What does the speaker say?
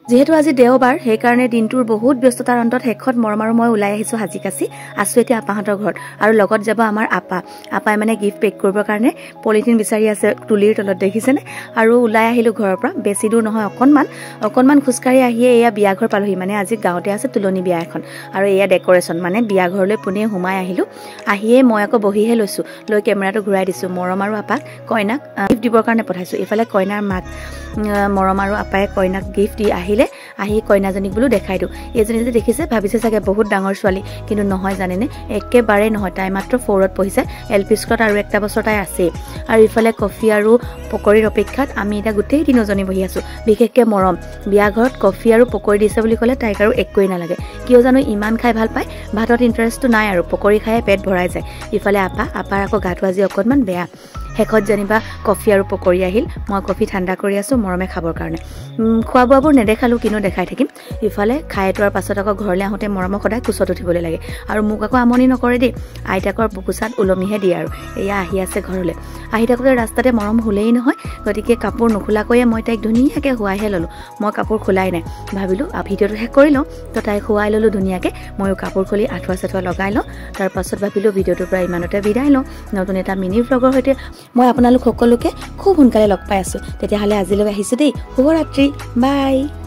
যেহেতু আজি দেওবাৰ সেইকাৰণে দিনটোৰ বহুত ব্যস্ততাৰ অন্তত শেষত মৰম আৰু মই ওলাই আহিছোঁ হাজিকাচি আছোঁ এতিয়া আপাহঁতৰ ঘৰত আৰু লগত যাব আমাৰ আপাই মানে গিফ্ট পেক কৰিবৰ কাৰণে পলিথিন বিচাৰি আছে তুলিৰ তলত দেখিছেনে আৰু ওলাই আহিলোঁ ঘৰৰ পৰা বেছি দূৰ নহয় অকণমান খোজকাঢ়ি আহিয়ে এয়া বিয়া ঘৰ পালোহি মানে আজি গাঁৱতে আছে তুলনি বিয়া এখন আৰু এয়া ডেক'ৰেশ্যন মানে বিয়া ঘৰলৈ পোনে সোমাই আহিলোঁ আহিয়ে মই আকৌ বহিহে লৈছোঁ লৈ কেমেৰাটো ঘূৰাই দিছোঁ মৰম আৰু আপাক কইনাক গিফ্ট দিবৰ কাৰণে পঠাইছোঁ ইফালে কইনাৰ মাক মৰম আৰু আপাই কইনাক গিফ্ট দি আহি কইনাজনীক বোলো দেখাই দিওঁ এইজনী যে দেখিছে ভাবিছে চাগে বহুত ডাঙৰ ছোৱালী কিন্তু নহয় জানেনে একেবাৰে নহয় তাই মাত্ৰ 4ত পঢ়িছে LP স্কুলত আৰু একটা বছৰ তাই আছে আৰু ইফালে কফি আৰু পকৰীৰ অপেক্ষাত আমি এটা গোটেই দিনজনী বহি আছোঁ বিশেষকৈ মৰম বিয়া ঘৰত কফি আৰু পকৰী দিছে বুলি ক'লে তাইক আৰু একোৱেই নালাগে কিয় জানো ইমান খাই ভাল পায় ভাতত ইণ্টাৰেষ্টটো নাই আৰু পকৰী খাই পেট ভৰাই যায় ইফালে আপাৰ আকৌ গাটো আজি অকণমান বেয়া শেষত যেনিবা কফি আৰু পকৰী আহিল মই কফি ঠাণ্ডা কৰি আছোঁ মৰমে খাবৰ কাৰণে খোৱা বোৱাবোৰ নেদেখালোঁ কিনো দেখাই থাকিম ইফালে খাই তোৱাৰ পাছত আকৌ ঘৰলৈ আহোঁতে মৰমক সদায় কোচত উঠিবলৈ লাগে আৰু মোক আকৌ আমনি নকৰে দেই আইতাকৰ বুকুচাত ওলমিহে দিয়ে আৰু এয়া আহি আছে ঘৰলৈ আহি থাকোঁতে ৰাস্তাতে মৰম শুলেই নহয় গতিকে কাপোৰ নোখোলাকৈয়ে মই তাইক ধুনীয়াকৈ শুৱাইহে ল'লোঁ মই কাপোৰ খোলাই নাই ভাবিলোঁ ভিডিঅ'টো শেষ কৰি লওঁ তো তাইক শুৱাই ল'লোঁ ধুনীয়াকৈ ময়ো কাপোৰ খুলি আঁঠুৱা চাঠুৱা লগাই লওঁ তাৰপাছত ভাবিলোঁ ভিডিঅ'টোৰ পৰা ইমানতে বিদায় লওঁ নতুন এটা মিনি ভ্লগৰ সৈতে মই আপোনালোক সকলোকে খুব সোনকালে লগ পাই আছোঁ তেতিয়াহ'লে আজিলৈ আহিছোঁ দেই শুভৰাত্ৰি বাই